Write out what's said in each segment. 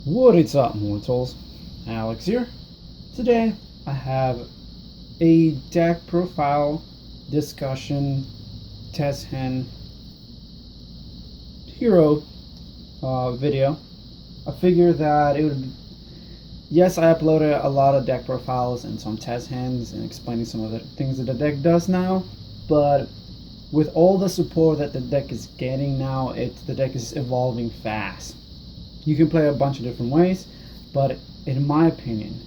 What is up, mortals? Alex here. Today I have a deck profile discussion test hand hero video. I figured that it would. Yes, I uploaded a lot of deck profiles and some test hands and explaining some of the things that the deck does now, but with all the support that the deck is getting now, the deck is evolving fast. You can play a bunch of different ways, but in my opinion,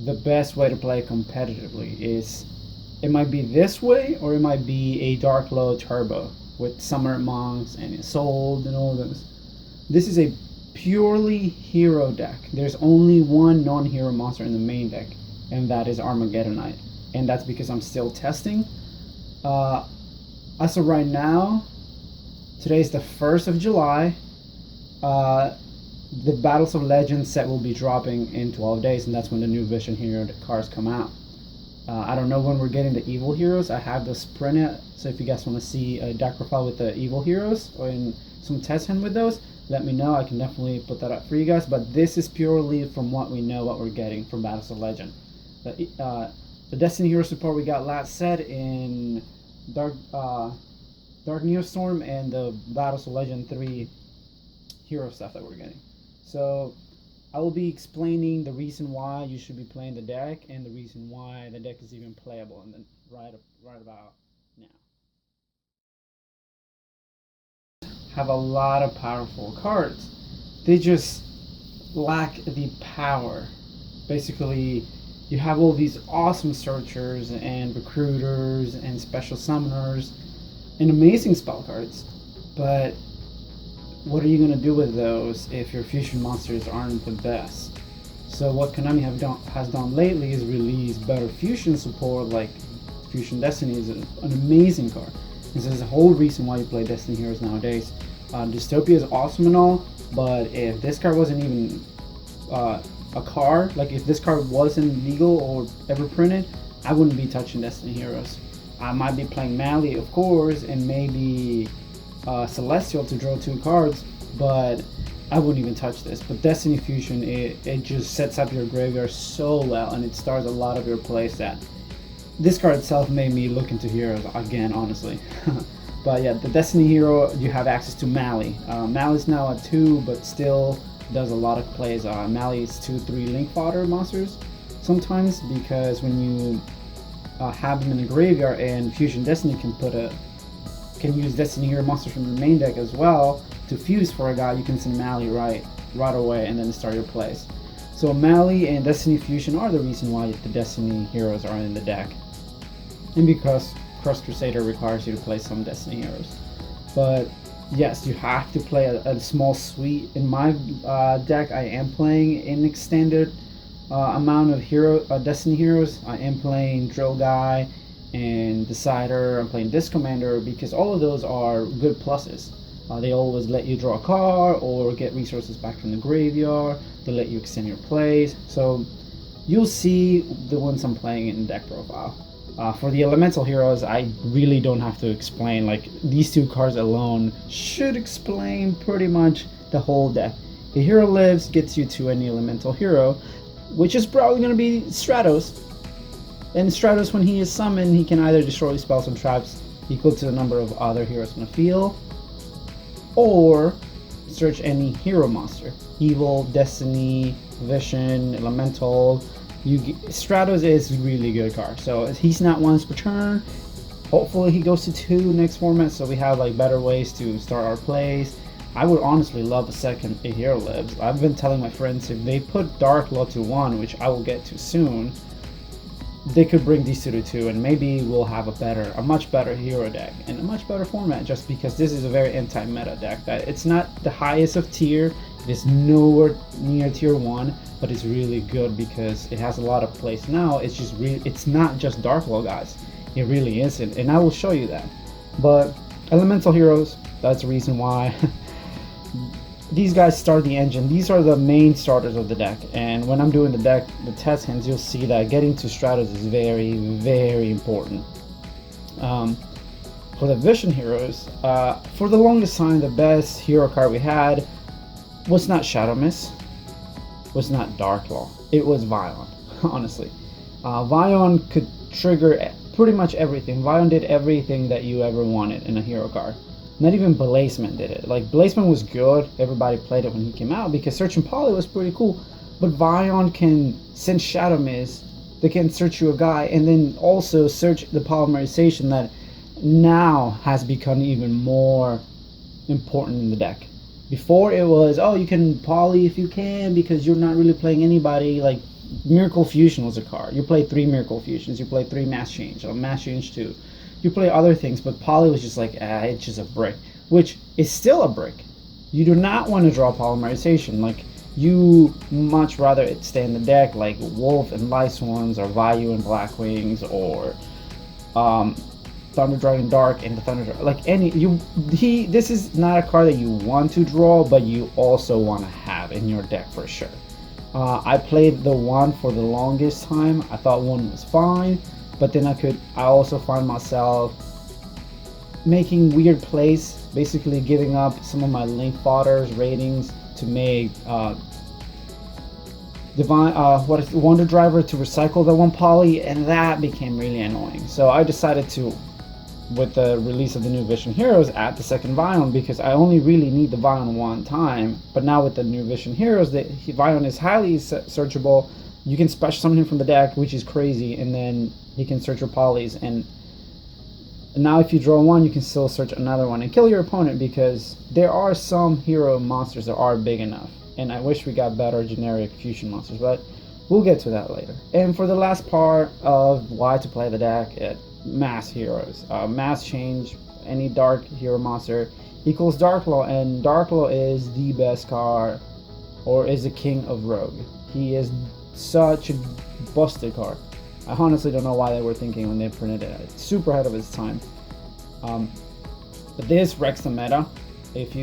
the best way to play competitively is it might be this way or it might be a Dark Low Turbo with Summer Monks and Isolde and all those. This is a purely hero deck. There's only one non-hero monster in the main deck, and that is Armageddonite. And that's because I'm still testing. As of right now, today is the 1st of July. The Battles of Legends set will be dropping in 12 days, and that's when the new Vision Hero cards come out. I don't know when we're getting the Evil Heroes. I have those printed, so if you guys want to see a deck profile with the Evil Heroes or in some test hand with those, let me know. I can definitely put that up for you guys, but this is purely from what we know, what we're getting from Battles of Legend. The Destiny Hero support we got last set in Dark Neostorm and the Battles of Legend 3 hero stuff that we're getting. So I will be explaining the reason why you should be playing the deck and the reason why the deck is even playable and then right about now. Have a lot of powerful cards. They just lack the power. Basically, you have all these awesome searchers and recruiters and special summoners and amazing spell cards, but what are you going to do with those if your fusion monsters aren't the best? So what Konami has done lately is release better fusion support, like Fusion Destiny is an amazing card. This is the whole reason why you play Destiny Heroes nowadays. Dystopia is awesome and all, but if this card wasn't even a card, like if this card wasn't legal or ever printed, I wouldn't be touching Destiny Heroes. I might be playing Mali, of course, and maybe Celestial to draw 2 cards, but I wouldn't even touch this. But Destiny Fusion, it just sets up your graveyard so well, and it starts a lot of your plays that this card itself made me look into heroes again, honestly. But yeah, the Destiny Hero, you have access to Mali. Mali's now at 2, but still does a lot of plays. Mali is 2-3 link fodder monsters sometimes, because when you have them in the graveyard, and Fusion Destiny can use Destiny Hero monsters from the main deck as well to fuse for a guy, you can send Mali right away and then start your plays. So Mali and Destiny Fusion are the reason why the Destiny Heroes are in the deck, and because Cross Crusader requires you to play some Destiny Heroes. But yes, you have to play a small suite. In my deck, I am playing an extended amount of Destiny Heroes. I am playing Drill Guy and Decider. I'm playing Disc Commander because all of those are good pluses. They always let you draw a card or get resources back from the graveyard. They let you extend your plays. So you'll see the ones I'm playing in deck profile. For the Elemental Heroes, I really don't have to explain. Like, these 2 cards alone should explain pretty much the whole deck. A Hero Lives gets you to any Elemental Hero, which is probably going to be Stratos. And Stratos, when he is summoned, he can either destroy spells and traps equal to the number of other heroes on the field, or search any hero monster. Evil, Destiny, Vision, Elemental. Stratos is a really good card. So he's not once per turn. Hopefully he goes to 2 next format, so we have like better ways to start our plays. I would honestly love a second A Hero Lives. I've been telling my friends if they put Dark Law to 1, which I will get to soon, they could bring these 2 to 2, and maybe we'll have a much better hero deck and a much better format, just because this is a very anti-meta deck. That it's not the highest of tier, it is nowhere near tier 1, but it's really good because it has a lot of plays now. It's not just Dark Law, guys. It really isn't, and I will show you that. But Elemental Heroes, that's the reason why. These guys start the engine. These are the main starters of the deck, and when I'm doing the test hands, you'll see that getting to Stratos is very, very important. For the Vision Heroes, for the longest time, the best hero card we had was not Shadow Mist. was not Darklaw. It was Vion, honestly. Vion could trigger pretty much everything. Vion did everything that you ever wanted in a hero card. Not even Blazeman did it. Like, Blazeman was good. Everybody played it when he came out because Search and Poly was pretty cool. But Vion can send Shadow Mist. They can search you a guy and then also search the polymerization that now has become even more important in the deck. Before it was, oh, you can poly if you can because you're not really playing anybody. Like, Miracle Fusion was a card. You play 3 Miracle Fusions. You play 3 Mass Change. Or Mass Change 2. You play other things, but poly was just like, it's just a brick. Which is still a brick. You do not want to draw polymerization. Like, you much rather it stay in the deck like Wolf and Light Swarms or Vayu and Black Wings or Thunder Dragon Dark and the Thunder like any this is not a card that you want to draw, but you also want to have in your deck for sure. I played the 1 for the longest time. I thought 1 was fine, but then I also find myself making weird plays, basically giving up some of my link fodders ratings to make Wonder Driver to recycle the 1 poly, and that became really annoying. So I decided to, with the release of the new Vision Heroes, add the second Vion because I only really need the Vion 1 time. But now with the new Vision Heroes, the Vion is highly searchable. You can special summon him from the deck, which is crazy, and then he can search your polys. And now if you draw 1, you can still search another one and kill your opponent because there are some hero monsters that are big enough. And I wish we got better generic fusion monsters, but we'll get to that later. And for the last part of why to play the deck, Mass Heroes. Mass Change, any dark hero monster equals Darklaw, and Darklaw is the best card, or is the king of Rogue. He is such a busted card. I honestly don't know why they were thinking when they printed it. It's super ahead of its time. But this wrecks the meta. If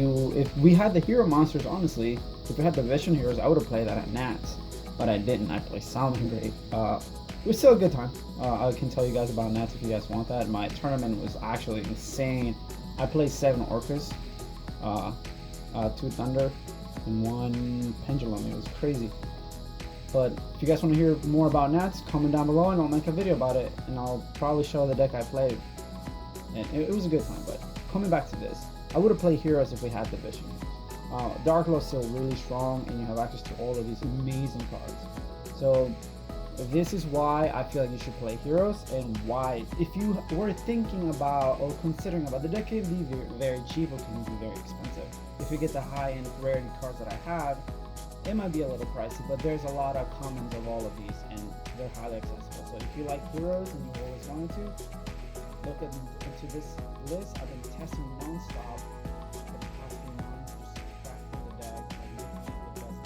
we had the hero monsters, honestly, if we had the Vision Heroes, I would have played that at Nats, but I didn't. I played Salmon Grave. It was still a good time. I can tell you guys about Nats if you guys want that. My tournament was actually insane. I played 7 Orcas, 2 Thunder, and 1 Pendulum. It was crazy. But if you guys want to hear more about Nats, comment down below and I'll make a video about it. And I'll probably show the deck I played. And it was a good time. But coming back to this, I would have played Heroes if we had the Vision. Darklaw is still really strong and you have access to all of these amazing cards. So this is why I feel like you should play Heroes, and why, if you were thinking about or considering about, the deck can be very cheap or can be very expensive. If you get the high-end rarity cards that I have, it might be a little pricey, but there's a lot of commons of all of these and they're highly accessible. So if you like Heroes and you always wanted to, look into this list. I've been testing non-stop for the past few months, just back to the deck, and looking at the best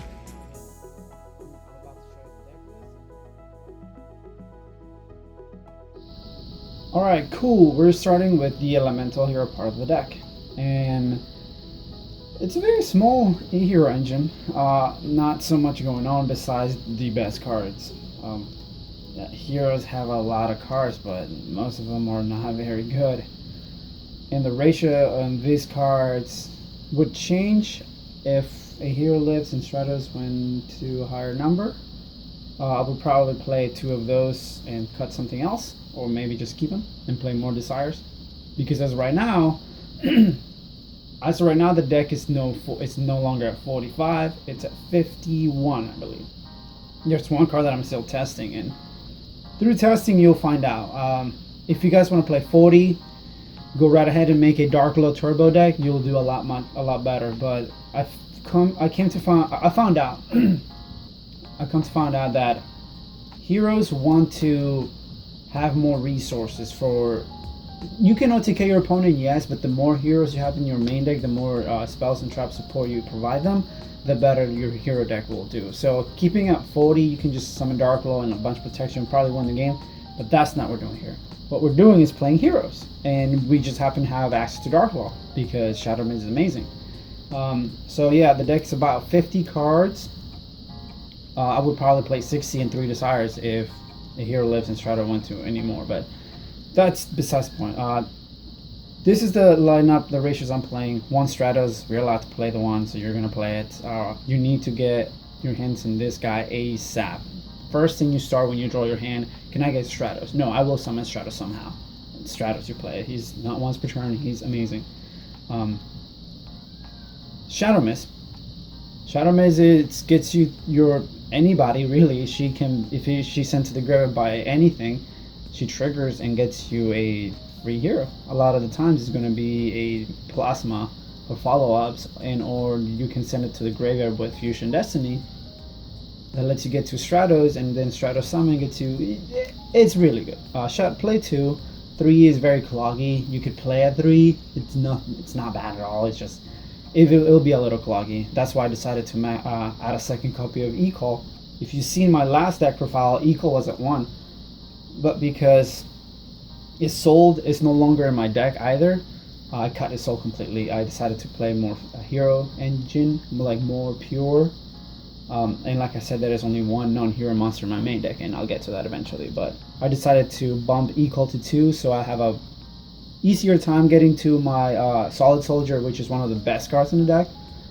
thing. I'm about to show you the deck list. Alright, cool. We're starting with the Elemental Hero part of the deck. And it's a very small hero engine. Not so much going on besides the best cards. Heroes have a lot of cards, but most of them are not very good. And the ratio on these cards would change if a hero lives and Stratos went to a higher number. I would probably play 2 of those and cut something else, or maybe just keep them and play more Desires. Because as of right now, the deck is it's no longer at 45. It's at 51, I believe. There's one card that I'm still testing, and through testing you'll find out. If you guys want to play 40, go right ahead and make a Darklaw Turbo deck. You'll do a lot better. But I come to find out that heroes want to have more resources for. You can OTK your opponent, yes, but the more heroes you have in your main deck, the more spells and trap support you provide them, the better your hero deck will do. So keeping at 40, you can just summon Darklaw and a bunch of protection and probably win the game, but that's not what we're doing here. What we're doing is playing heroes, and we just happen to have access to Darklaw because Shadow Mist is amazing. So yeah, the deck's about 50 cards. I would probably play 60 and 3 Desires if a hero lives and Shadow went to anymore, but that's besides the point. This is the lineup, the ratios I'm playing. 1 Stratos, we're allowed to play the 1, so you're going to play it. You need to get your hands in this guy ASAP. First thing you start when you draw your hand, can I get Stratos? No, I will summon Stratos somehow. Stratos you play. He's not once per turn. He's amazing. Shadow Mist. Shadow Mist, it gets you your anybody really. She can, if she's sent to the graveyard by anything, she triggers and gets you a free hero. A lot of the times it's going to be a plasma or follow-ups, and or you can send it to the graveyard with Fusion Destiny that lets you get to Stratos, and then Stratos summon gets you. It's really good. Play 2. 3 is very cloggy. You could play at 3. It's not bad at all. It's just it'll be a little cloggy. That's why I decided to add a second copy of Ecall. If you've seen my last deck profile, Ecall was at 1, but because it's sold, it's no longer in my deck either. I cut it sold completely. I decided to play more hero engine, like more pure. And like I said, there is only one non-hero monster in my main deck, and I'll get to that eventually. But I decided to bump Ecall to 2, so I have a easier time getting to my Solid Soldier, which is one of the best cards in the deck.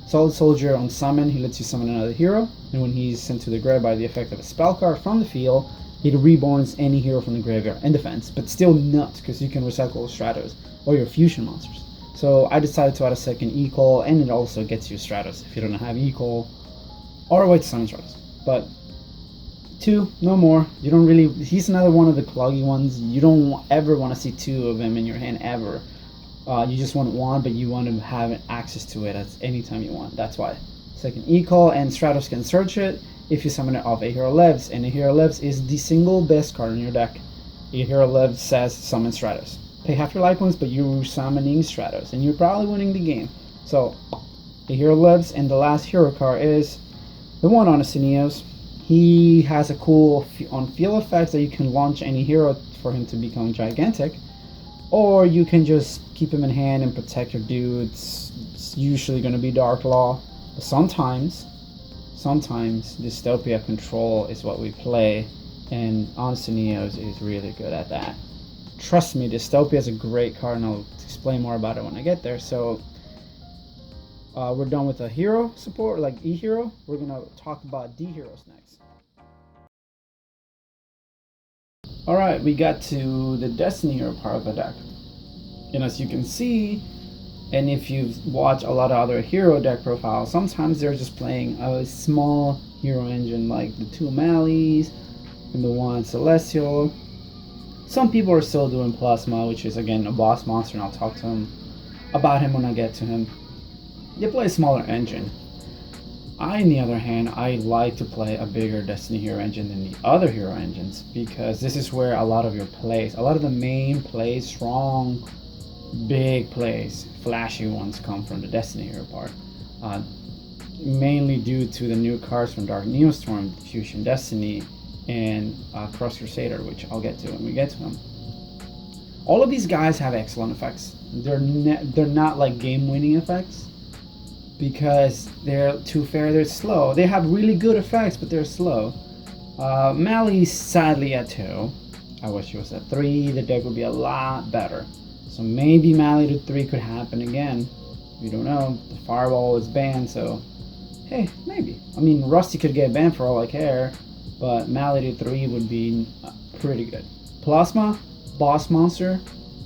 Solid Soldier on summon, he lets you summon another hero, and when he's sent to the graveyard by the effect of a spell card from the field, it reborns any hero from the graveyard in defense, but still not, because you can recycle Stratos or your fusion monsters. So I decided to add a second Ecall, and it also gets you Stratos if you don't have Ecall, or wait to summon Stratos. But 2, no more. You don't really. He's another one of the cloggy ones. You don't ever want to see 2 of him in your hand ever. You just want 1, but you want to have access to it at any time you want. That's why. Second Ecall, and Stratos can search it if you summon it off A Hero Lives, and A Hero Lives is the single best card in your deck. A Hero Lives says summon Stratos. Pay half your life points, but you're summoning Stratos, and you're probably winning the game. So, A Hero Lives, and the last hero card is the one on Asinios. He has a cool on field effects that you can launch any hero for him to become gigantic, or you can just keep him in hand and protect your dudes. It's usually going to be Dark Law, but sometimes Dystopia control is what we play, and Asinios is really good at that. Trust me, Dystopia is a great card, and I'll explain more about it when I get there. So we're done with the hero support, like E-Hero. We're going to talk about DHeroes next. Alright, we got to the Destiny hero part of the deck. And as you can see, and if you've watched a lot of other hero deck profiles, sometimes they're just playing a small hero engine like the 2 Malleys and the 1 Celestial. Some people are still doing Plasma, which is again a boss monster, and I'll talk to him about him when I get to him. They play a smaller engine. I, on the other hand, I like to play a bigger Destiny hero engine than the other hero engines, because this is where a lot of your plays, a lot of the main plays, strong, big plays, flashy ones come from the Destiny hero part. Mainly due to the new cards from Dark Neostorm, Fusion Destiny, and Cross Crusader, which I'll get to when we get to them. All of these guys have excellent effects. They're not like game-winning effects, because they're too fair, they're slow. They have really good effects, but they're slow. Mally's sadly at 2. I wish he was at 3. The deck would be a lot better. So maybe Mally to 3 could happen again. We don't know. The Fireball is banned, so hey, maybe. I mean, Rusty could get banned for all I care, but Mally to 3 would be pretty good. Plasma, boss monster.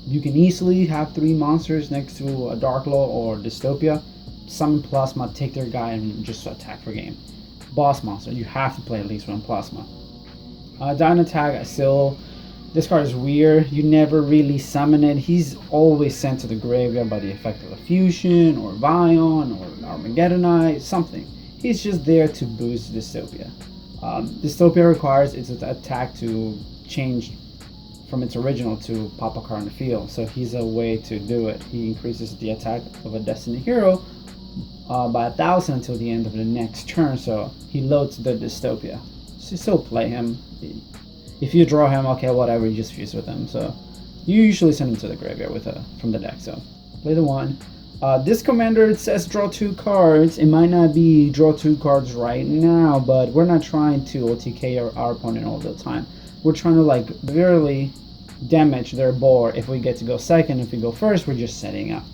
You can easily have 3 monsters next to a Dark Law or Dystopia. Summon Plasma, take their guy, and just attack for game. Boss monster, you have to play at least 1 Plasma. Dynatag, still, this card is weird. You never really summon it. He's always sent to the graveyard by the effect of a Fusion, or Vion, or Armageddonite, something. He's just there to boost Dystopia. Dystopia requires its attack to change from its original to pop a card in the field, so he's a way to do it. He increases the attack of a Destiny hero by 1,000 until the end of the next turn, so he loads the Dystopia. So you still play him. If you draw him, okay, whatever, you just fuse with him. So you usually send him to the graveyard with from the deck. So play the 1. This commander, it says draw 2 cards. It might not be draw 2 cards right now, but we're not trying to OTK our opponent all the time. We're trying to like barely damage their board. If we get to go second, if we go first, we're just setting up.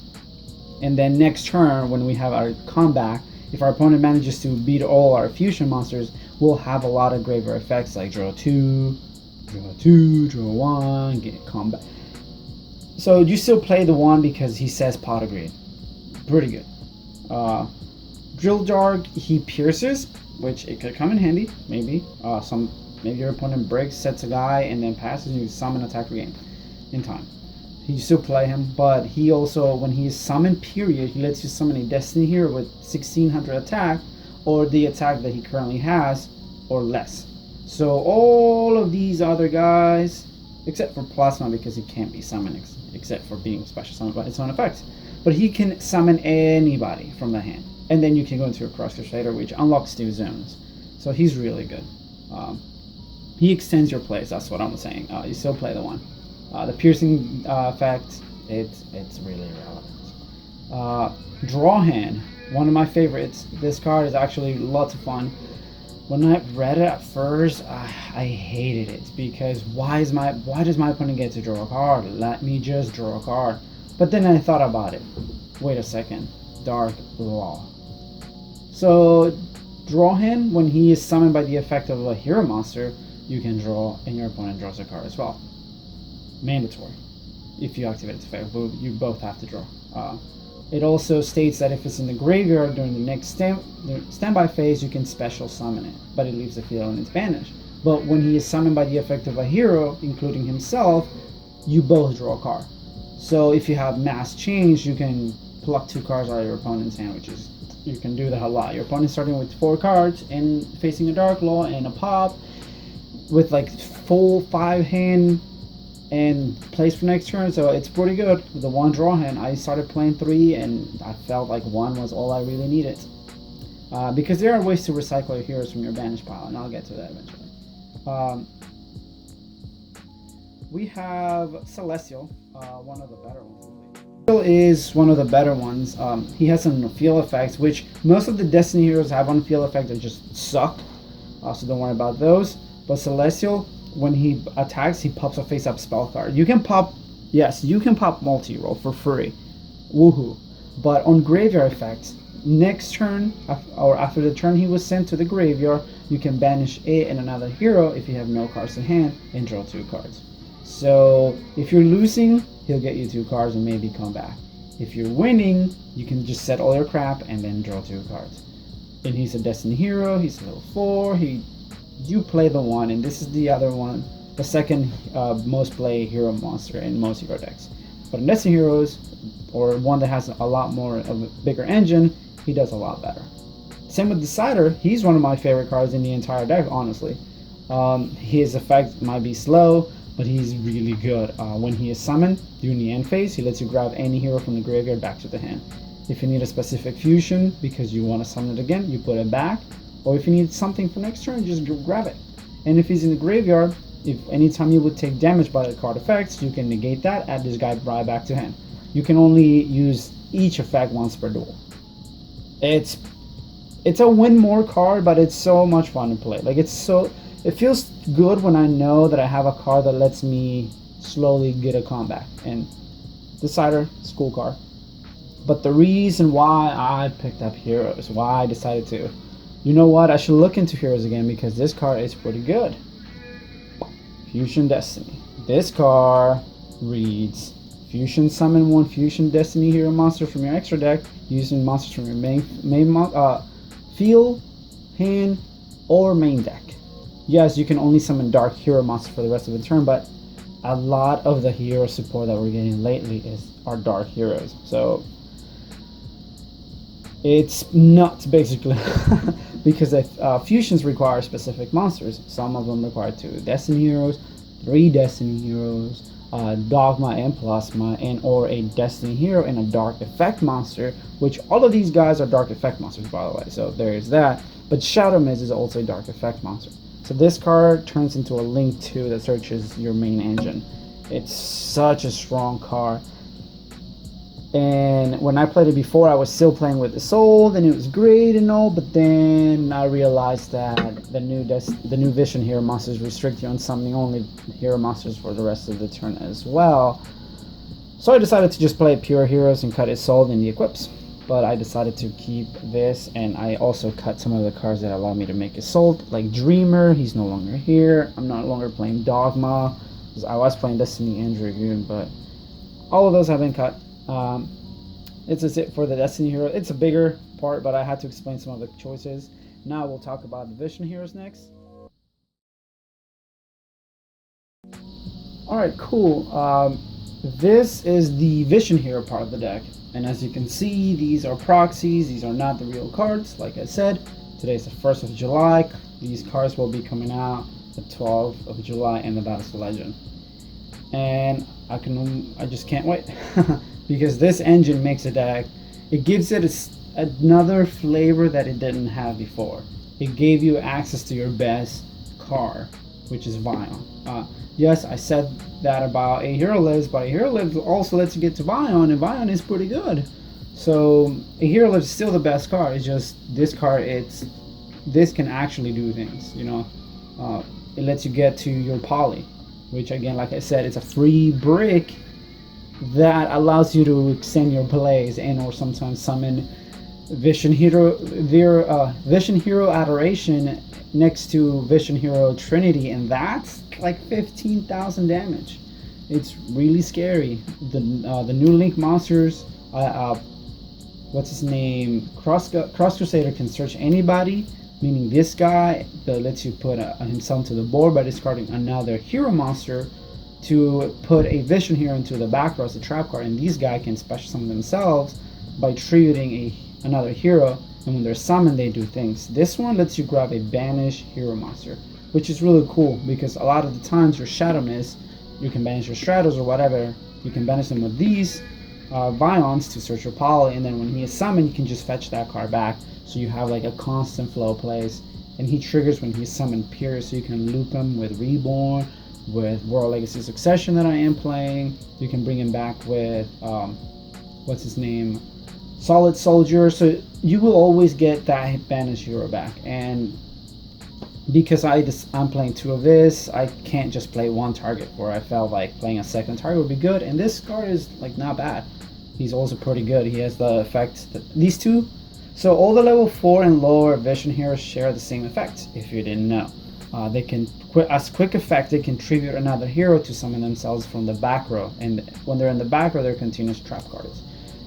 And then next turn, when we have our comeback, if our opponent manages to beat all our fusion monsters, we'll have a lot of graveyard effects like draw 2, draw 1, get combat. So you still play the 1 because he says pot of greed. Pretty good. Drill Dart, he pierces, which it could come in handy, maybe. Maybe your opponent breaks, sets a guy, and then passes, and you summon, attack, regain in time. You still play him, but he also, when he is summoned, period, he lets you summon a Destiny Hero with 1600 attack, or the attack that he currently has, or less. So all of these other guys, except for Plasma, because he can't be summoned, except for being special summoned by its own effects. But he can summon anybody from the hand. And then you can go into your Cross Crusader, which unlocks new zones. So he's really good. He extends your plays, that's what I'm saying. You still play the 1. The piercing effect, it's really irrelevant. Draw Hand, one of my favorites. This card is actually lots of fun. When I read it at first, I hated it because why does my opponent get to draw a card? Let me just draw a card. But then I thought about it. Wait a second, Dark Law. So Draw Hand, when he is summoned by the effect of a hero monster, you can draw, and your opponent draws a card as well. Mandatory. If you activate its effect, you both have to draw. It also states that if it's in the graveyard during the next standby phase, you can special summon it, but it leaves the field and it's banished. But when he is summoned by the effect of a hero, including himself, you both draw a card. So if you have mass change, you can pluck 2 cards out of your opponent's hand, which is, you can do that a lot. Your opponent's starting with 4 cards and facing a Dark Law and a pop with like full 5 hand and plays for next turn, so it's pretty good. The 1 draw hand, I started playing 3 and I felt like 1 was all I really needed. Because there are ways to recycle your heroes from your banish pile, and I'll get to that eventually. We have Celestial, one of the better ones. Is one of the better ones. He has some field effects, which most of the Destiny heroes have on field effect that just suck. So don't worry about those. But Celestial, when he attacks, he pops a face-up spell card. You can pop, yes, you can pop multi-roll for free. Woohoo. But on graveyard effects, next turn, or after the turn he was sent to the graveyard, you can banish it and another hero if you have no cards in hand and draw 2 cards. So if you're losing, he'll get you 2 cards and maybe come back. If you're winning, you can just set all your crap and then draw 2 cards. And he's a Destiny hero, he's level 4, you play the 1, and this is the other one, the second most play hero monster in most hero decks. But in Destiny Heroes, or one that has a lot more of a bigger engine, he does a lot better. Same with Decider, he's one of my favorite cards in the entire deck, honestly. His effect might be slow, but he's really good. When he is summoned during the end phase, he lets you grab any hero from the graveyard back to the hand. If you need a specific fusion because you want to summon it again, you put it back. Or if you need something for next turn, just grab it. And if he's in the graveyard, if anytime you would take damage by the card effects, you can negate that, add this guy right back to hand. You can only use each effect once per duel. It's a win more card, but it's so much fun to play. Like it feels good when I know that I have a card that lets me slowly get a comeback. And Decider, it's a cool card. But the reason why I picked up Heroes, why I decided to, you know what, I should look into Heroes again because this card is pretty good. Fusion Destiny. This card reads, Fusion summon 1 Fusion Destiny hero monster from your extra deck using monsters from your main field, hand, or main deck. Yes, you can only summon Dark Hero monsters for the rest of the turn, but a lot of the hero support that we're getting lately are Dark Heroes. So it's nuts basically. Because fusions require specific monsters. Some of them require 2 Destiny Heroes, 3 Destiny Heroes, Dogma and Plasma, and or a Destiny Hero and a Dark Effect monster, which all of these guys are Dark Effect monsters, by the way, so there's that. But Shadow Mist is also a Dark Effect monster. So this card turns into a Link 2 that searches your main engine. It's such a strong card. And when I played it before, I was still playing with the Soul, and it was great and all, but then I realized that the new Vision hero monsters restrict you on summoning only hero monsters for the rest of the turn as well. So I decided to just play pure heroes and cut his Soul in the equips. but I decided to keep this, and I also cut some of the cards that allow me to make assault, like Dreamer. He's no longer here. I'm no longer playing Dogma. I was playing Destiny and Dragoon, but all of those have been cut. It's just it for the Destiny Hero. It's a bigger part, but I had to explain some of the choices. Now we'll talk about the Vision Heroes next. Alright, cool. This is the Vision Hero part of the deck. And as you can see, these are proxies. These are not the real cards. Like I said, today is the 1st of July. These cards will be coming out the 12th of July in the Battles Legend. And I just can't wait. Because this engine makes a deck. It gives it another flavor that it didn't have before. It gave you access to your best card, which is Vion. Yes, I said that about A Hero Lives, but A Hero Lives also lets you get to Vion, and Vion is pretty good. So A Hero Lives is still the best card. It's just this card. This can actually do things. You know, it lets you get to your poly, which again, like I said, it's a free brick that allows you to extend your plays and or sometimes summon Vision Hero Adoration next to Vision Hero Trinity, and that's like 15,000 damage. It's really scary. The new Link monsters, what's his name? Cross Crusader can search anybody, meaning this guy that lets you put himself to the board by discarding another hero monster to put a Vision Hero into the back row as a trap card, and these guys can special summon themselves by tributing another hero, and when they're summoned they do things. This one lets you grab a banished hero monster, which is really cool because a lot of the times your Shadow Mist, you can banish your Stratos or whatever, you can banish them with these Vions to search your poly, and then when he is summoned you can just fetch that card back, so you have like a constant flow of plays. And he triggers when he's summoned period, so you can loop him with Reborn, with World Legacy Succession that I am playing. You can bring him back with what's his name, Solid Soldier, so you will always get that banished hero back. And because I'm playing two of this, I can't just play one target, where I felt like playing a second target would be good, and this card is like not bad. He's also pretty good. He has the effect that these two, so all the level 4 and lower Vision Heroes share the same effect, if you didn't know. They can, as quick effect, they contribute another hero to summon themselves from the back row, and when they're in the back row, they're continuous trap cards.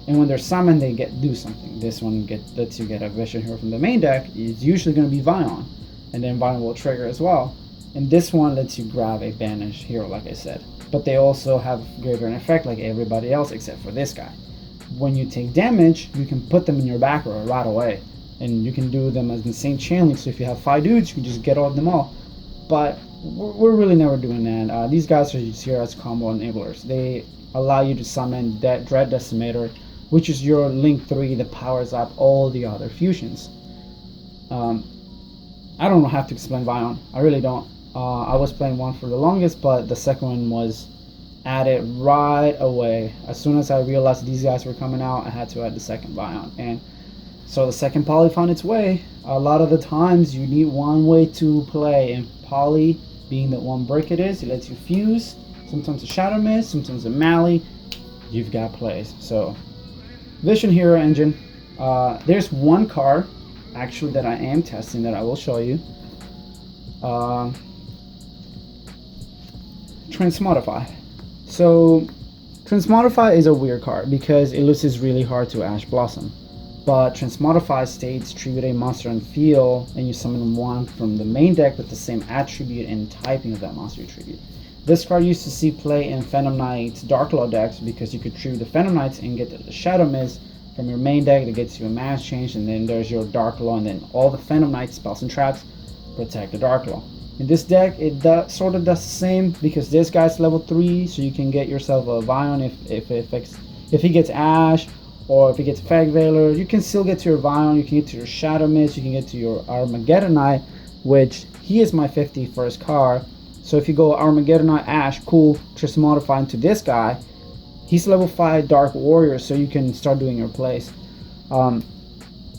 And when they're summoned, they do something. This one lets you get a Vision Hero from the main deck. It's usually going to be Vion, and then Vion will trigger as well. And this one lets you grab a banished hero, like I said. But they also have greater an effect like everybody else except for this guy. When you take damage, you can put them in your back row right away, and you can do them as the same chain link. So if you have 5 dudes, you can just get all of them all. But we're really never doing that. These guys are just here as combo enablers. They allow you to summon that Dread Decimator, which is your Link 3 that powers up all the other fusions. I don't have to explain Vion. I really don't. I was playing one for the longest, but the second one was added right away. As soon as I realized these guys were coming out, I had to add the second Vion. And so the second poly found its way. A lot of the times you need one way to play, and poly being the one brick it is, it lets you fuse. Sometimes a Shadow Mist, sometimes a Mally. You've got plays. So Vision Hero engine. There's one card actually that I am testing that I will show you. Transmodify. So Transmodify is a weird card because it loses really hard to Ash Blossom. But Transmodify states tribute a monster and field, and you summon one from the main deck with the same attribute and typing of that monster you tribute. This card used to see play in Phantom Knights Darklaw decks because you could tribute the Phantom Knights and get the Shadow Mist from your main deck that gets you a mass change, and then there's your Darklaw, and then all the Phantom Knights spells and traps protect the Darklaw. In this deck, it sort of does the same because this guy's level 3, so you can get yourself a Vion if he gets Ash, or if he gets Fag Veiler. You can still get to your Vion, you can get to your Shadow Mist, you can get to your Armageddon Knight, which he is my 51st card. So if you go Armageddon Knight Ash, cool, Transmodify into this guy. He's level 5 Dark Warrior, so you can start doing your plays.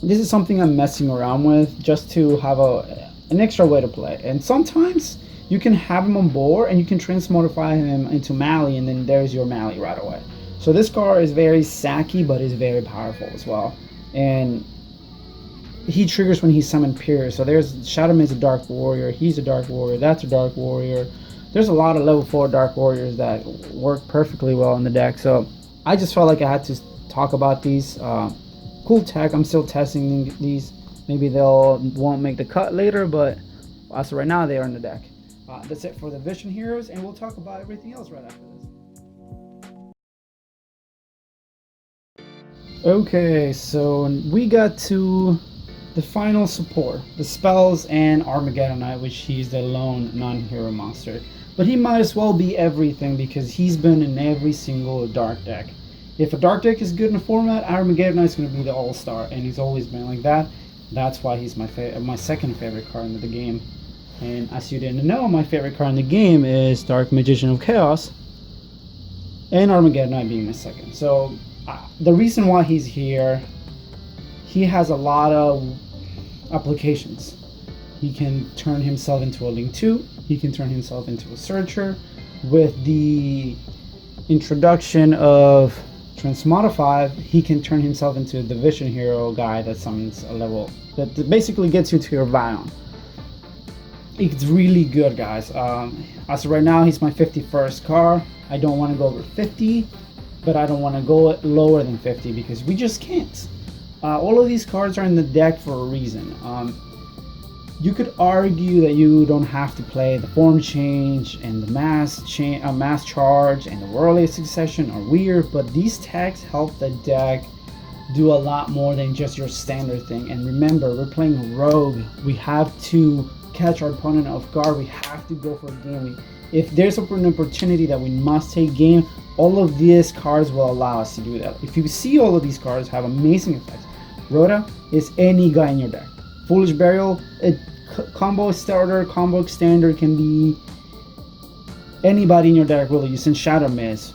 This is something I'm messing around with just to have an extra way to play. And sometimes you can have him on board and you can Transmodify him into Mally, and then there's your Mally right away. So this card is very sacky, but is very powerful as well. and he triggers when he's summoned peers. So there's Shadow is a Dark Warrior, he's a Dark Warrior, that's a Dark Warrior. There's a lot of level 4 Dark Warriors that work perfectly well in the deck. So I just felt like I had to talk about these. Cool tech. I'm still testing these. Maybe they'll won't make the cut later, but as of right now, they are in the deck. That's it for the Vision Heroes, and we'll talk about everything else right after this. Okay, so we got to the final support, the spells and Armageddonite, which he's the lone non-hero monster. But he might as well be everything because he's been in every single dark deck. If a dark deck is good in a format, Armageddonite is going to be the all-star, and he's always been like that. That's why he's my second favorite card in the game. And as you didn't know, my favorite card in the game is Dark Magician of Chaos, and Armageddonite being my second. So the reason why he's here, he has a lot of applications. He can turn himself into a Link 2, he can turn himself into a Searcher. With the introduction of Transmodify, he can turn himself into the Vision Hero guy that summons a level, that basically gets you to your Vion. It's really good, guys. As of right now, he's my 51st card. I don't want to go over 50, but I don't want to go lower than 50 because we just can't. All of these cards are in the deck for a reason. You could argue that you don't have to play the Form Change and the Mass Charge and the Whirly Succession are weird, but these tags help the deck do a lot more than just your standard thing. And remember, we're playing Rogue. We have to catch our opponent off guard. We have to go for a game. If there's an opportunity that we must take game, all of these cards will allow us to do that. If you see all of these cards have amazing effects. Rhoda is any guy in your deck. Foolish Burial, combo starter, combo extender can be anybody in your deck really. Using Shadow Mist,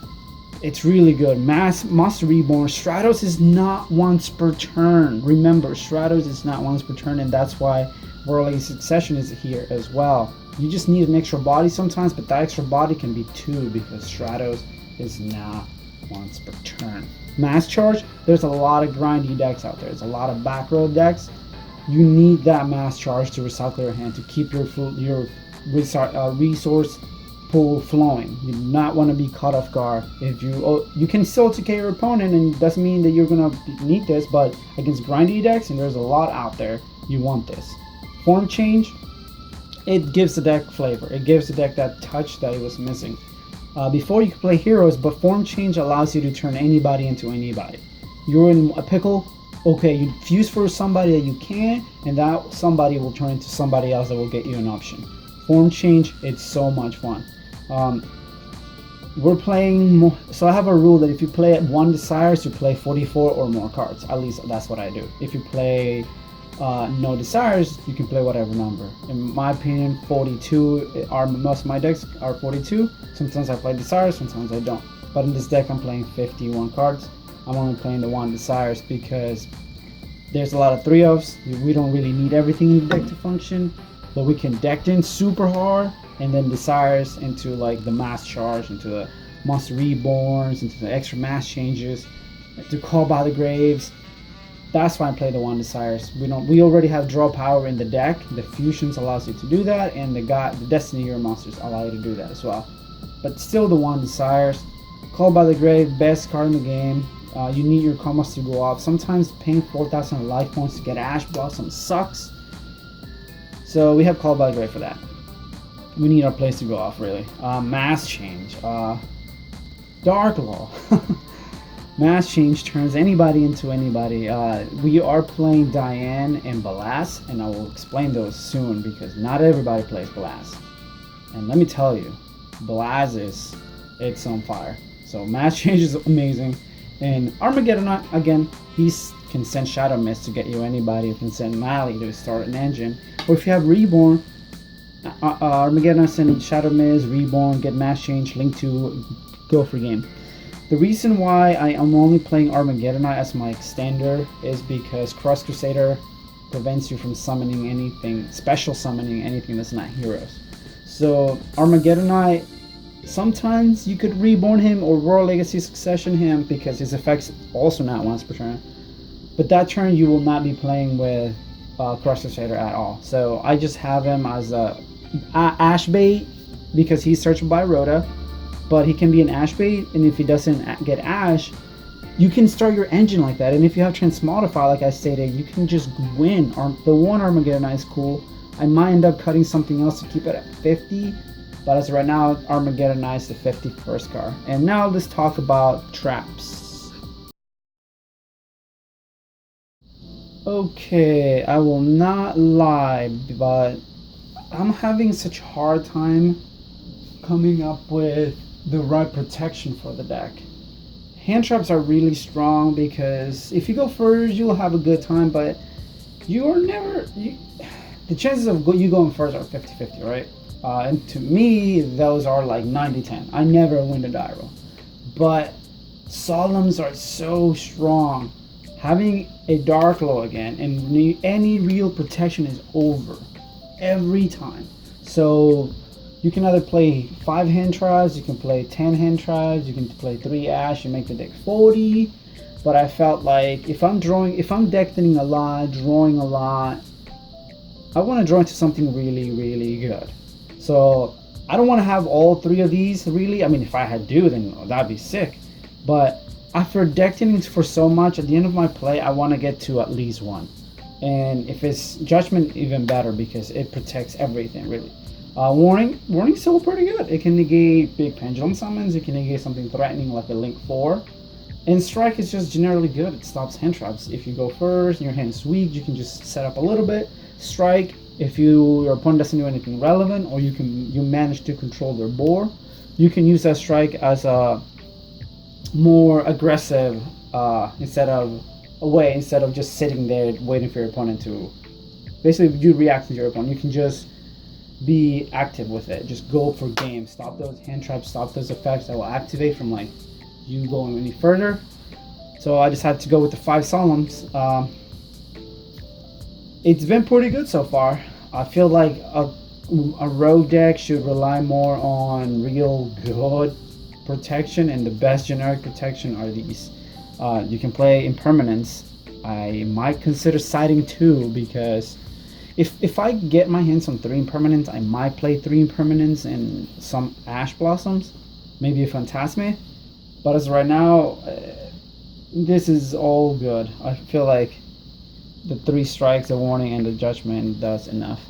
it's really good. Monster Reborn, Stratos is not once per turn. Remember, Stratos is not once per turn, and that's why Whirling Succession is here as well. You just need an extra body sometimes, but that extra body can be 2 because Stratos is not once per turn. Mass Charge, there's a lot of grindy decks out there. There's a lot of back row decks. You need that Mass Charge to recycle your hand to keep your resource pool flowing. You do not want to be caught off guard. If you can still TK your opponent, and it doesn't mean that you're gonna need this, but against grindy decks, and there's a lot out there, you want this. Form Change, it gives the deck flavor. It gives the deck that touch that it was missing. Before you could play heroes, but Form Change allows you to turn anybody into anybody. You're in a pickle, okay, you fuse for somebody that you can, and that somebody will turn into somebody else that will get you an option. Form Change, it's so much fun. We're playing more, so I have a rule that if you play at 1 Desires, you play 44 or more cards. At least that's what I do. If you play no Desires, you can play whatever number. In my opinion, 42 are most of my decks are 42. Sometimes I play Desires, sometimes I don't. But in this deck, I'm playing 51 cards. I'm only playing the 1 Desires because there's a lot of 3-ofs. We don't really need everything in the deck to function, but we can deck in super hard and then Desires into like the Mass Charge, into the Monster Reborns, into the extra Mass Changes, to Call by the Graves. That's why I play the 1 Desires. We already have draw power in the deck. The fusions allows you to do that, and the Destiny Hero monsters allow you to do that as well. But still, the 1 Desires. Call by the Grave, best card in the game. You need your combos to go off. Sometimes paying 4,000 life points to get Ash Blossom sucks. So we have Call by the Grave for that. We need our plays to go off, really. Mass Change. Dark Law. Mass Change turns anybody into anybody. We are playing Diane and Balas, and I will explain those soon because not everybody plays Balas. And let me tell you, Balas it's on fire. So Mass Change is amazing. And Armageddon, again, he can send Shadow Mist to get you anybody. You can send Mali to start an engine. Or if you have Reborn, Armageddon send Shadow Mist, Reborn, get Mass Change, Link to, go for game. The reason why I am only playing Armageddonite as my extender is because Cross Crusader prevents you from summoning anything, special summoning anything that's not heroes. So Armageddonite, sometimes you could Reborn him or World Legacy Succession him because his effects also not once per turn. But that turn you will not be playing with Crush Crusader at all. So I just have him as a Ash bait because he's searchable by Rhoda, but he can be an Ash bait, and if he doesn't get Ash, you can start your engine like that. And if you have Transmodify, like I stated, you can just win. The one Armageddon is cool. I might end up cutting something else to keep it at 50, but as of right now, Armageddon is the 51st car. And now let's talk about traps. Okay, I will not lie, but I'm having such a hard time coming up with the right protection for the deck. Hand traps are really strong because if you go first, you'll have a good time, but you are never... the chances of you going first are 50-50, right? And to me, those are like 90-10. I never win the Dyro. But Solemns are so strong. Having a Dark Law again, and any real protection is over. Every time. So you can either play 5 hand traps, you can play 10 hand traps, you can play 3 Ash, you make the deck 40. But I felt like if I'm deck thinning a lot, drawing a lot, I want to draw into something really, really good. So I don't want to have all 3 of these really. I mean, if I had to, then that'd be sick. But after deck thinning for so much, at the end of my play, I want to get to at least 1. And if it's Judgment, even better because it protects everything really. Warning's still pretty good. It can negate big pendulum summons. It can negate something threatening like a Link 4. And Strike is just generally good. It stops hand traps. If you go first and your hand's weak, you can just set up a little bit. Strike if your opponent doesn't do anything relevant, or you manage to control their board. You can use that Strike as a more aggressive instead of just sitting there waiting for your opponent to basically you react to your opponent. You can just be active with it. Just go for game. Stop those hand traps, stop those effects that will activate from like you going any further. So I just had to go with the 5 Solemns. It's been pretty good so far. I feel like a rogue deck should rely more on real good protection, and the best generic protection are these. You can play Impermanence. I might consider siding 2 because if I get my hands on 3 Impermanence, I might play 3 Impermanence and some Ash Blossoms, maybe a Phantasme. But as of right now, this is all good. I feel like the 3 strikes, the warning, and the judgment does enough.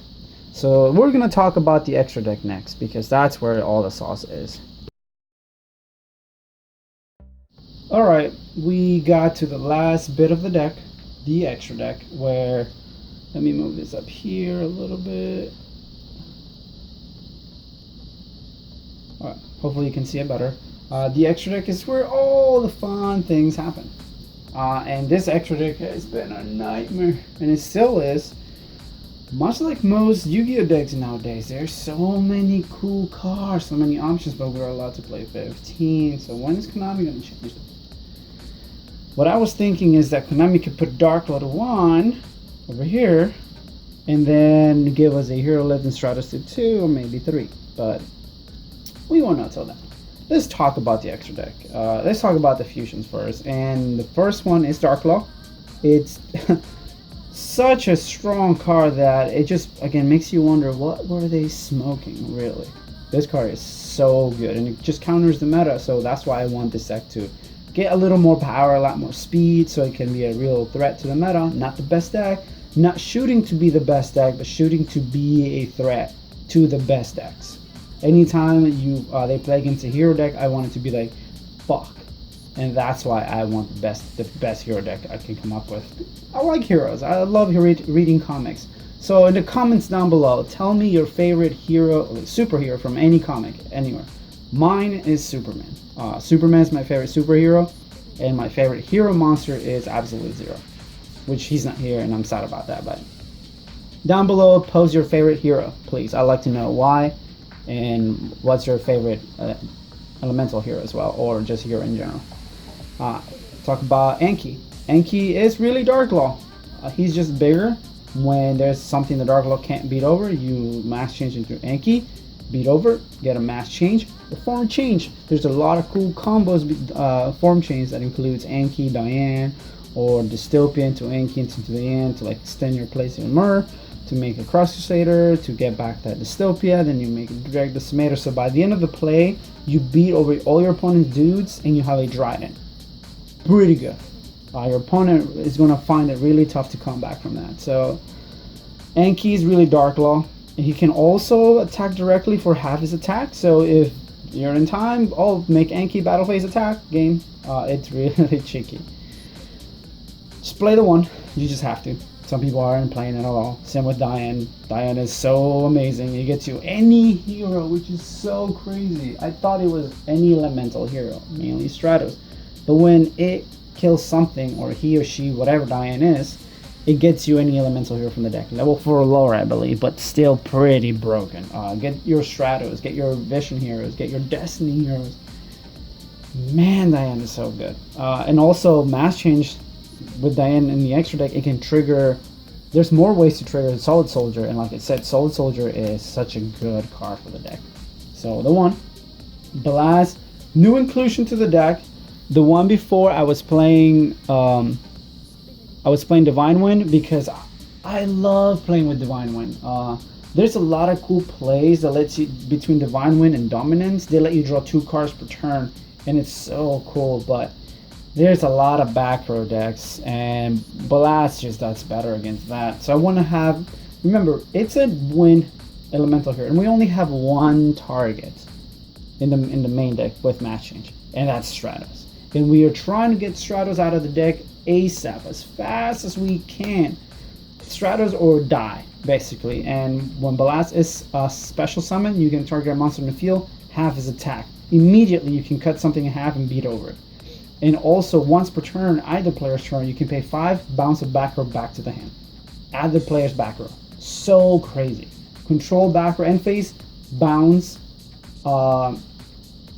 So we're going to talk about the extra deck next because that's where all the sauce is. Alright, we got to the last bit of the deck, the extra deck, where, let me move this up here a little bit. Alright, hopefully you can see it better. The extra deck is where all the fun things happen. And this extra deck has been a nightmare, and it still is. Much like most Yu-Gi-Oh decks nowadays, there's so many cool cards, so many options, but we're allowed to play 15. So when is Konami going to change it? What I was thinking is that Konami could put Dark Lord 1 over here, and then give us a Hero Legend Stratus to 2 or maybe 3. But we won't know till then. Let's talk about the extra deck. Let's talk about the fusions first. And the first one is Dark Law. It's such a strong card that it just, again, makes you wonder, what were they smoking, really? This card is so good, and it just counters the meta, so that's why I want this deck to get a little more power, a lot more speed, so it can be a real threat to the meta. Not the best deck, not shooting to be the best deck, but shooting to be a threat to the best decks. Anytime they play against a hero deck, I want it to be like, fuck. And that's why I want the best hero deck I can come up with. I like heroes. I love reading comics. So in the comments down below, tell me your favorite hero, superhero from any comic, anywhere. Mine is Superman. Superman is my favorite superhero, and my favorite hero monster is Absolute Zero, which he's not here, and I'm sad about that. But down below, post your favorite hero, please. I'd like to know why, and what's your favorite elemental hero as well, or just hero in general. Talk about Enki. Enki is really Dark Law. He's just bigger. When there's something the Dark Law can't beat over, you mass change into Enki, beat over, get a mass change, or form change. There's a lot of cool combos, form change that includes Enki, Diane, or Dystopia into Enki into the end to like extend your place in Myrrh, to make a Cross Crusader, to get back that Dystopia, then you make a Direct Decimator. So by the end of the play, you beat over all your opponent's dudes and you have a Dryden. Pretty good. Your opponent is going to find it really tough to come back from that. So Enki is really Dark Law. He can also attack directly for half his attack. So if you're in time, make Enki battle phase attack game. It's really cheeky. Just play the one. You just have to. Some people aren't playing it at all. Same with Diane. Diane is so amazing. It gets you any hero, which is so crazy. I thought it was any elemental hero, mainly Stratos. But when it kills something, or he or she, whatever Diane is, it gets you any elemental hero from the deck. Level 4 or lower, I believe, but still pretty broken. Get your Stratos, get your Vision heroes, get your Destiny heroes. Man, Diane is so good. And also, Mass Change with Diane in the extra deck, it can trigger. There's more ways to trigger Solid Soldier, and like I said, Solid Soldier is such a good card for the deck. So the one, Blast, new inclusion to the deck. The one before I was playing Divine Wind because I love playing with Divine Wind. There's a lot of cool plays that lets you between Divine Wind and Dominance. They let you draw 2 cards per turn, and it's so cool. But there's a lot of back row decks, and Blast just does better against that. So I want to have, remember, it's a wind elemental here, and we only have one target in the main deck with Mass Change, and that's Stratos. And we are trying to get Stratos out of the deck ASAP, as fast as we can. Stratos or die, basically. And when Blast is a special summon, you can target a monster in the field, half his attack. Immediately, you can cut something in half and beat over it. And also, once per turn, either player's turn, you can pay 5, bounce a back row back to the hand. Add the player's back row. So crazy. Control back row end phase, bounce.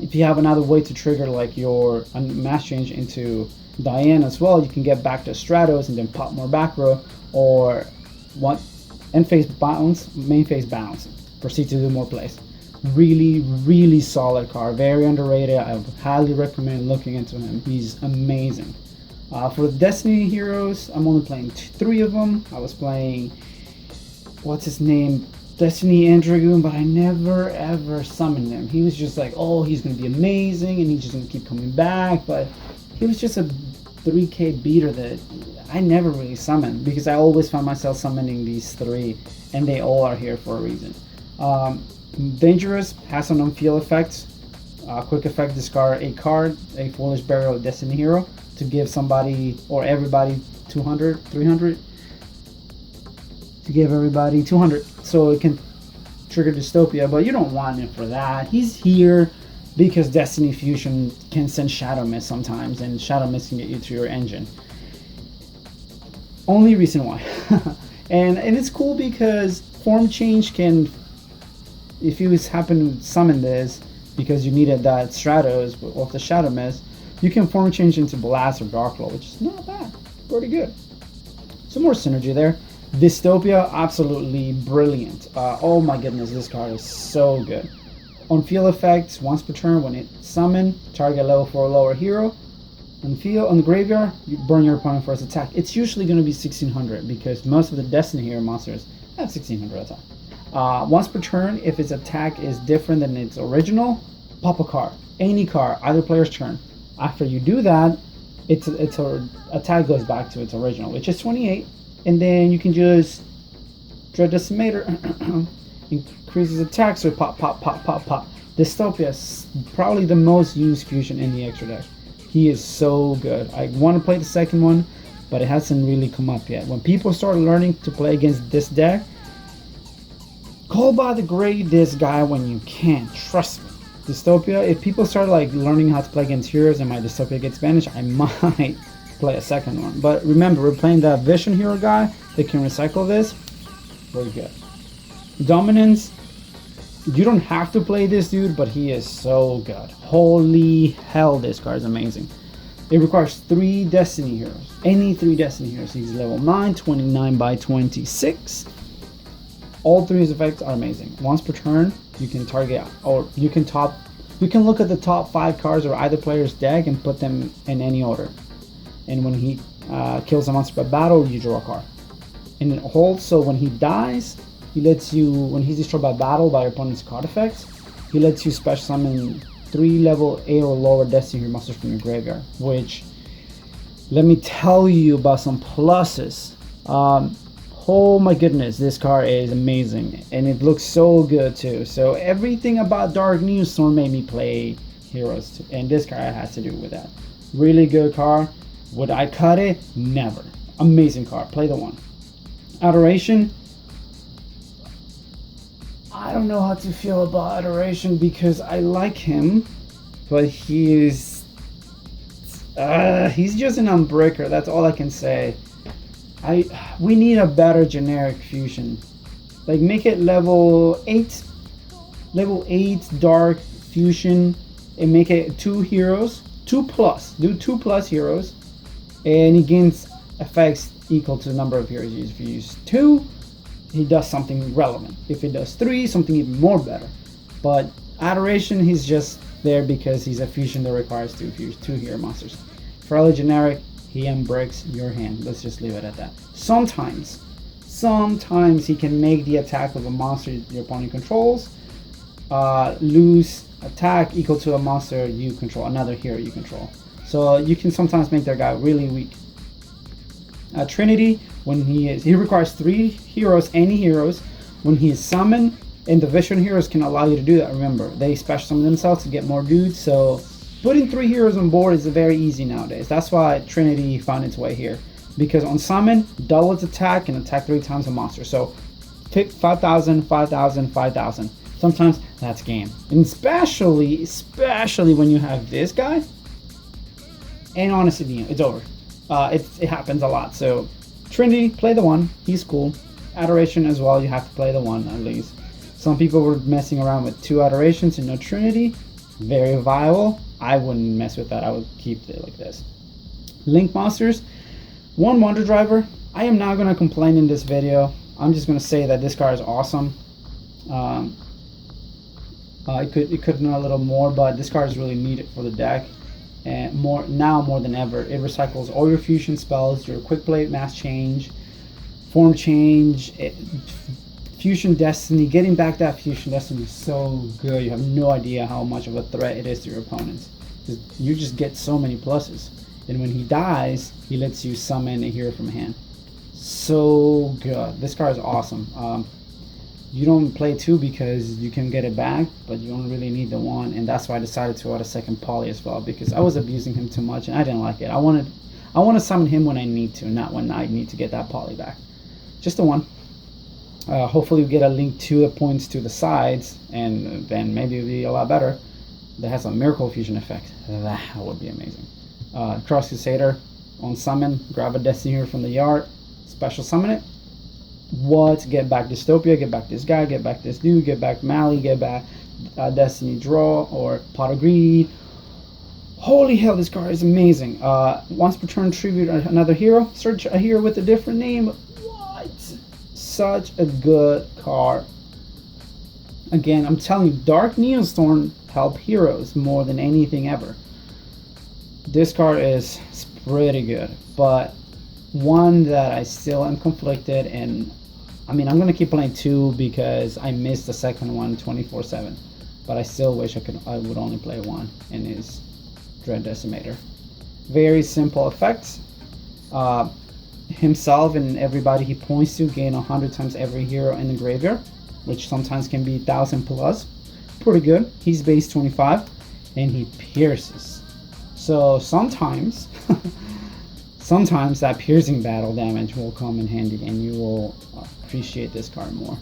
If you have another way to trigger like your Mass Change into Diane as well, you can get back to Stratos and then pop more back row, or end phase bounce, main phase bounce. Proceed to do more plays. Really solid card, very underrated. I would highly recommend looking into him. He's amazing. For the Destiny heroes, I'm only playing 3 of them. I was playing, what's his name, Destiny Andragoon, but I never ever summoned him. He was just like, oh, he's gonna be amazing and he's just gonna keep coming back, but he was just a 3k beater that I never really summoned because I always found myself summoning these 3, and they all are here for a reason. Dangerous has an on-field effect. Quick effect, discard a card, a Foolish Burial Destiny hero, to give somebody or everybody 200, 300. To give everybody 200, so it can trigger Dystopia, but you don't want him for that. He's here because Destiny Fusion can send Shadow Mist sometimes, and Shadow Mist can get you to your engine. Only reason why. and it's cool because form change can, if you happen to summon this because you needed that Stratos off the Shadow Mist, you can form change into Blast or Darklaw, which is not bad. Pretty good. Some more synergy there. Dystopia, absolutely brilliant. Oh my goodness, this card is so good. On field effects, once per turn, when it's summoned, target level 4 or lower hero. On field, on the graveyard, you burn your opponent for its attack. It's usually going to be 1600 because most of the Destiny hero monsters have 1600 attack. Once per turn, if its attack is different than its original, pop a card. Any card, either player's turn. After you do that, its attack goes back to its original, which is 28. And then you can just Dread Decimator, increases attack, so pop. Dystopia is probably the most used fusion in the extra deck. He is so good. I want to play the second one, but it hasn't really come up yet. When people start learning to play against this deck, call by the grade this guy when you can. Trust me. Dystopia, if people start like learning how to play against heroes and my Dystopia gets banished, I might play a second one. But remember, we're playing that Vision hero guy that can recycle this. Very good. Dominance, you don't have to play this dude, but he is so good. Holy hell, this card is amazing. It requires 3 Destiny heroes. Any 3 Destiny heroes. He's level 9, 29 by 26. All 3 of his effects are amazing. Once per turn, you can target, or you can look at the top 5 cards of either player's deck and put them in any order. and when he kills a monster by battle, you draw a card. And also when he dies, he lets you, when he's destroyed by battle by your opponent's card effects, he lets you special summon 3 level 8 or lower Destiny Hero monsters from your graveyard, which, let me tell you about some pluses. Oh my goodness, this card is amazing, and it looks so good too. So everything about Dark Neostorm made me play Heroes too, and this card has to do with that. Really good card. Would I cut it? Never. Amazing card. Play the one. Adoration. I don't know how to feel about Adoration because I like him, but he's just an unbreaker. That's all I can say. We need a better generic fusion. Like, make it level 8 dark fusion, and make it 2 heroes, 2+, do 2+ heroes, and he gains effects equal to the number of heroes used. If you use 2, he does something relevant. If he does 3, something even more better. But Adoration, he's just there because he's a fusion that requires 2 hero monsters. Fairly generic. He unbreaks your hand. Let's just leave it at that. Sometimes he can make the attack of a monster your opponent controls lose attack equal to a monster you control, another hero you control. So you can sometimes make that guy really weak. Trinity, when he requires 3 heroes, any heroes. When he is summoned, and the Vision heroes can allow you to do that. Remember, they special summon themselves to get more dudes, so putting 3 heroes on board is very easy nowadays. That's why Trinity found its way here. Because on summon, double its attack and attack 3 times a monster. So 5,000, 5,000, 5,000. Sometimes that's game. And especially when you have this guy. And honestly, it's over. It happens a lot. So Trinity, play the 1. He's cool. Adoration as well, you have to play the 1 at least. Some people were messing around with 2 Adorations and no Trinity. Very viable. I wouldn't mess with that. I would keep it like this. Link monsters. 1 Wonder Driver. I am not going to complain in this video. I'm just going to say that this card is awesome. It could know a little more, but this card is really needed for the deck. And more than ever. It recycles all your fusion spells, your quick play, mass change, form change, Fusion Destiny. Getting back that Fusion Destiny is so good. You have no idea how much of a threat it is to your opponents. You just get so many pluses. And when he dies, he lets you summon a hero from hand. So good. This card is awesome. You don't play 2 because you can get it back, but you don't really need the 1, and that's why I decided to add a second poly as well, because I was abusing him too much and I didn't like it. I want to summon him when I need to, not when I need to get that poly back. Just the 1. Hopefully we get a link to the points to the sides, and then maybe it'll be a lot better. That has a Miracle Fusion effect. That would be amazing. Cross Crusader on summon, grab a Destiny Hero from the yard, special summon it. Get back Dystopia, get back this guy, get back this dude, get back Mali, get back Destiny Draw or Pot of Greed. Holy hell, this card is amazing. Once per turn, tribute another hero. Search a hero with a different name. What? Such a good card. Again, I'm telling you, Dark Neostorm help heroes more than anything ever. This card is pretty good, but one that I still am conflicted, and I mean, I'm gonna keep playing 2 because I missed the second one 24/7, but I still wish I would only play 1, and it's Dread Decimator. Very simple effects. Himself and everybody he points to gain 100 times every hero in the graveyard, which sometimes can be 1,000 plus. Pretty good. He's base 25, and he pierces. So sometimes sometimes that piercing battle damage will come in handy, and you will appreciate this card more.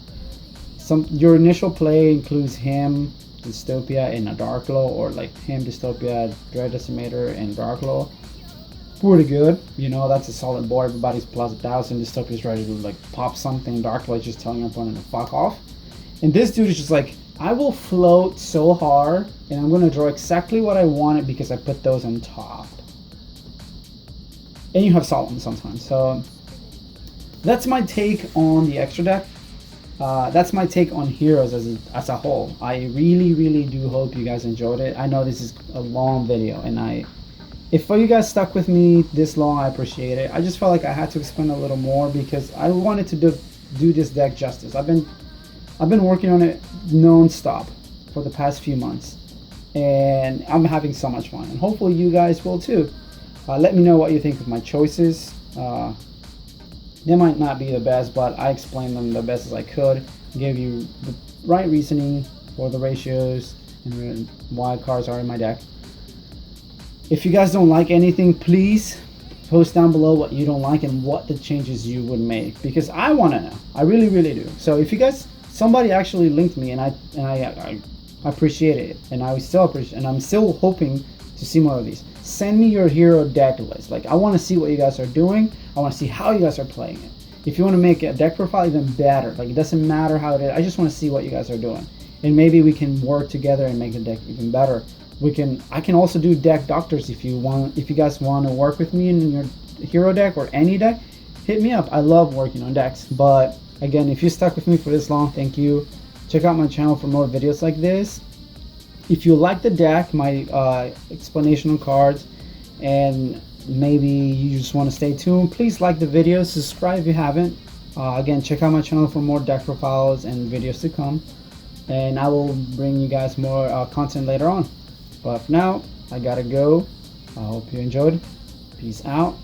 Your initial play includes him, Dystopia, and a Darkglow, or like him, Dystopia, Dread Decimator, and Darkglow. Pretty good. You know, that's a solid board. Everybody's plus 1,000. Dystopia's ready to like pop something. Darkglow is just telling your opponent to fuck off. And this dude is just like, I will float so hard, and I'm going to draw exactly what I wanted because I put those on top. And you have Solomon sometimes. So that's my take on the extra deck. That's my take on Heroes as a whole. I really do hope you guys enjoyed it. I know this is a long video, and I if you guys stuck with me this long, I appreciate it. I just felt like I had to explain a little more because I wanted to do this deck justice. I've been working on it non-stop for the past few months, and I'm having so much fun, and hopefully you guys will too. Let me know what you think of my choices. They might not be the best, but I explained them the best as I could, give you the right reasoning for the ratios and why cards are in my deck. If you guys don't like anything, please post down below what you don't like and what the changes you would make, because I want to know. I really, really do. So if you guys, somebody actually linked me, and I appreciate it, and I still appreciate, and I'm still hoping to see more of these. Send me your hero deck list. Like, I want to see what you guys are doing. I want to see how you guys are playing it. If you want to make a deck profile, even better. Like, it doesn't matter how it is. I just want to see what you guys are doing, and maybe we can work together and make the deck even better. I can also do deck doctors if you want. If you guys want to work with me in your hero deck or any deck, hit me up. I love working on decks. But again, if you stuck with me for this long, thank you. Check out my channel for more videos like this. If you like the deck, my explanation on cards, and maybe you just want to stay tuned, please like the video, subscribe if you haven't. Again, check out my channel for more deck profiles and videos to come, and I will bring you guys more content later on. But for now, I gotta go. I hope you enjoyed. Peace out.